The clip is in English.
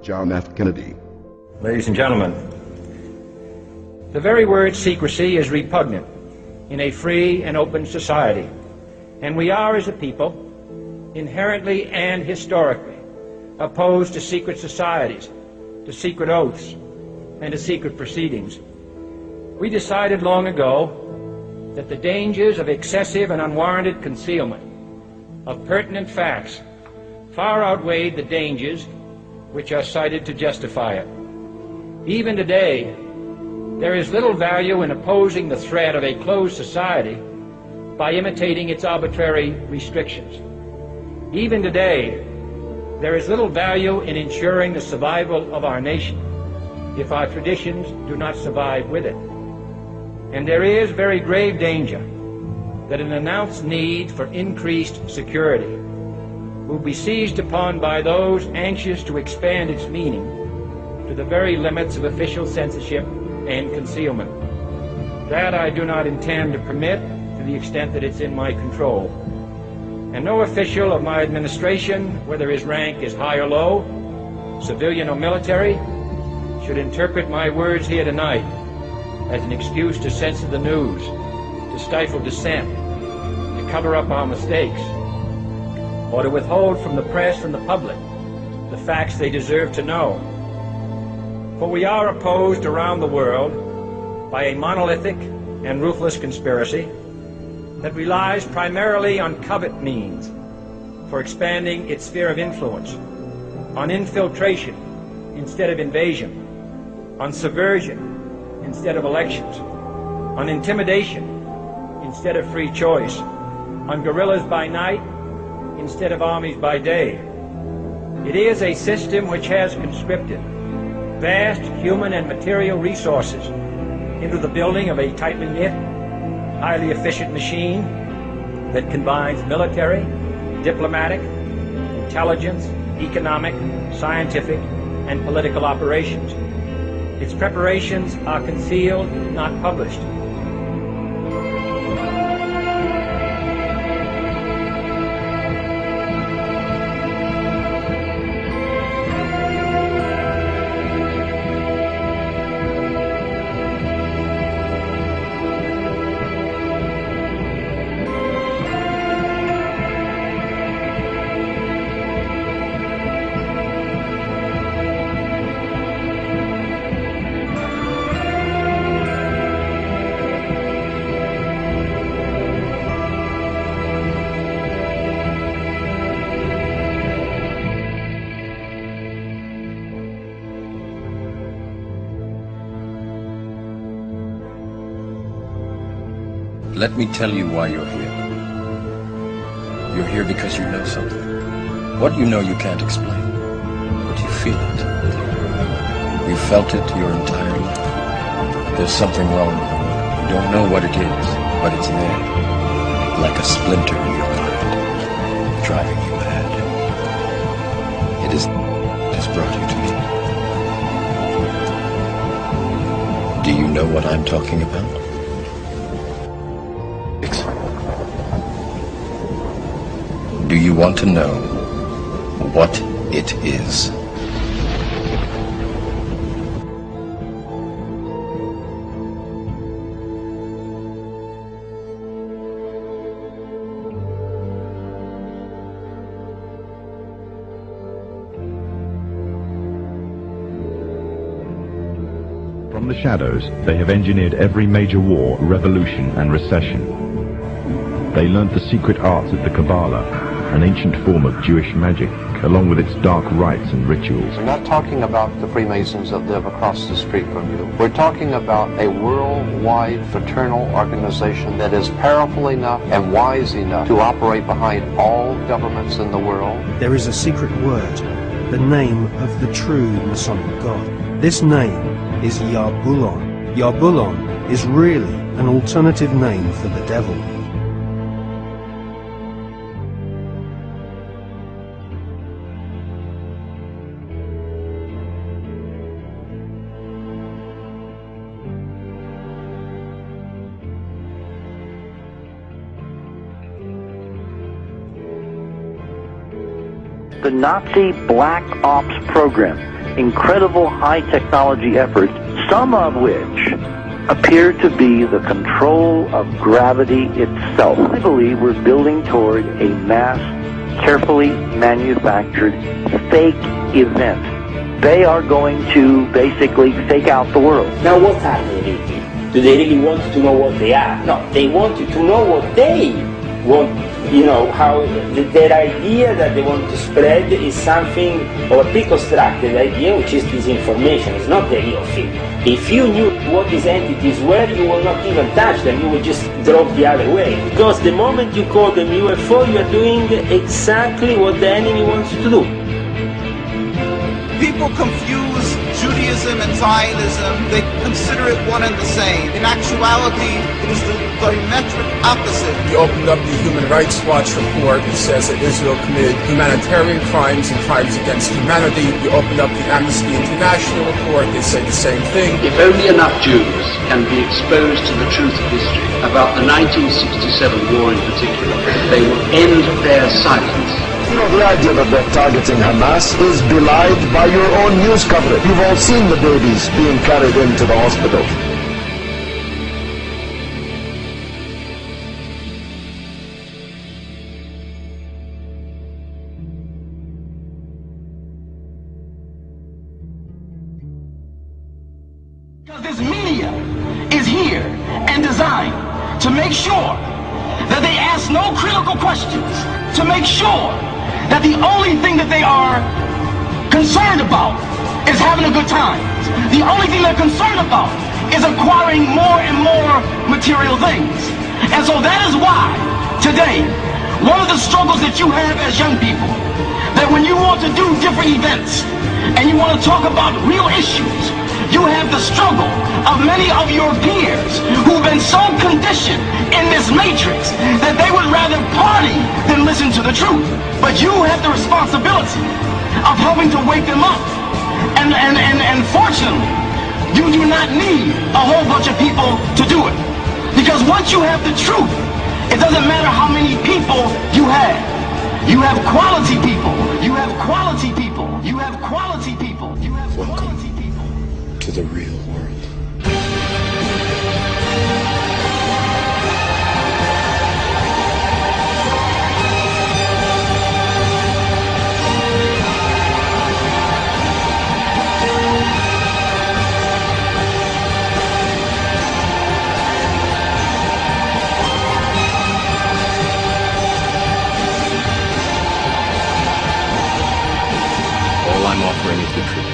John F. Kennedy. Ladies and gentlemen, the very word secrecy is repugnant in a free and open society, and we are, as a people, inherently and historically opposed to secret societies, to secret oaths, and to secret proceedings. We decided long ago that the dangers of excessive and unwarranted concealment of pertinent facts far outweighed the dangers which are cited to justify it. Even today, there is little value in opposing the threat of a closed society by imitating its arbitrary restrictions. Even today, there is little value in ensuring the survival of our nation if our traditions do not survive with it. And there is very grave danger that an announced need for increased security will be seized upon by those anxious to expand its meaning to the very limits of official censorship and concealment. That I do not intend to permit to the extent that it's in my control. And no official of my administration, whether his rank is high or low, civilian or military, should interpret my words here tonight as an excuse to censor the news, to stifle dissent, to cover up our mistakes, or to withhold from the press and the public the facts they deserve to know. For we are opposed around the world by a monolithic and ruthless conspiracy that relies primarily on covert means for expanding its sphere of influence, on infiltration instead of invasion, on subversion instead of elections, on intimidation instead of free choice, on guerrillas by night instead of armies by day. It is a system which has conscripted vast human and material resources into the building of a tightly knit, highly efficient machine that combines military, diplomatic, intelligence, economic, scientific, and political operations. Its preparations are concealed, not published. Let me tell you why you're here. You're here because you know something. What you know you can't explain, but you feel it. You felt it your entire life. There's something wrong with the world. You don't know what it is, but it's there, like a splinter in your mind, driving you mad. It is that has brought you to me. Do you know what I'm talking about? Do you want to know what it is? From the shadows, they have engineered every major war, revolution, and recession. They learnt the secret arts of the Kabbalah, an ancient form of Jewish magic, along with its dark rites and rituals. We're not talking about the Freemasons that live across the street from you. We're talking about a worldwide fraternal organization that is powerful enough and wise enough to operate behind all governments in the world. There is a secret word, the name of the true Masonic God. This name is Yarbulon. Yarbulon is really an alternative name for the devil. The Nazi Black Ops program incredible high technology efforts, some of which appear to be the control of gravity itself. I believe we're building toward a mass, carefully manufactured fake event. They are going to basically fake out the world. Now what are they really? Do they really want to know what they are? No, they want you to know what they want. You know, how their idea that they want to spread is something of a pre-constructed idea, which is disinformation. It's not the real thing. If you knew what these entities were, you will not even touch them. You will just drop the other way. Because the moment you call them UFO, you are doing exactly what the enemy wants you to do. People confuse Judaism and Zionism. They consider it one and the same. In actuality, it is the diametric opposite. You opened up the Human Rights Watch report. It says that Israel committed humanitarian crimes and crimes against humanity. You opened up the Amnesty International report. They say the same thing. If only enough Jews can be exposed to the truth of history about the 1967 war in particular, they will end their silence. You know, the idea that they're targeting Hamas is belied by your own news coverage. You've all seen the babies being carried into the hospital. Because this media is here and designed to make sure that they ask no critical questions, to make sure that the only thing that they are concerned about is having a good time. The only thing they're concerned about is acquiring more and more material things. And so that is why today, one of the struggles that you have as young people, that when you want to do different events and you want to talk about real issues, you have the struggle of many of your peers who've been so conditioned in this matrix that they would rather party than listen to the truth. But you have the responsibility of helping to wake them up. And fortunately, you do not need a whole bunch of people to do it. Because once you have the truth, it doesn't matter how many people you have. You have quality people. You have quality people. You have quality people. You have quality people. To the real world. All I'm offering is the truth.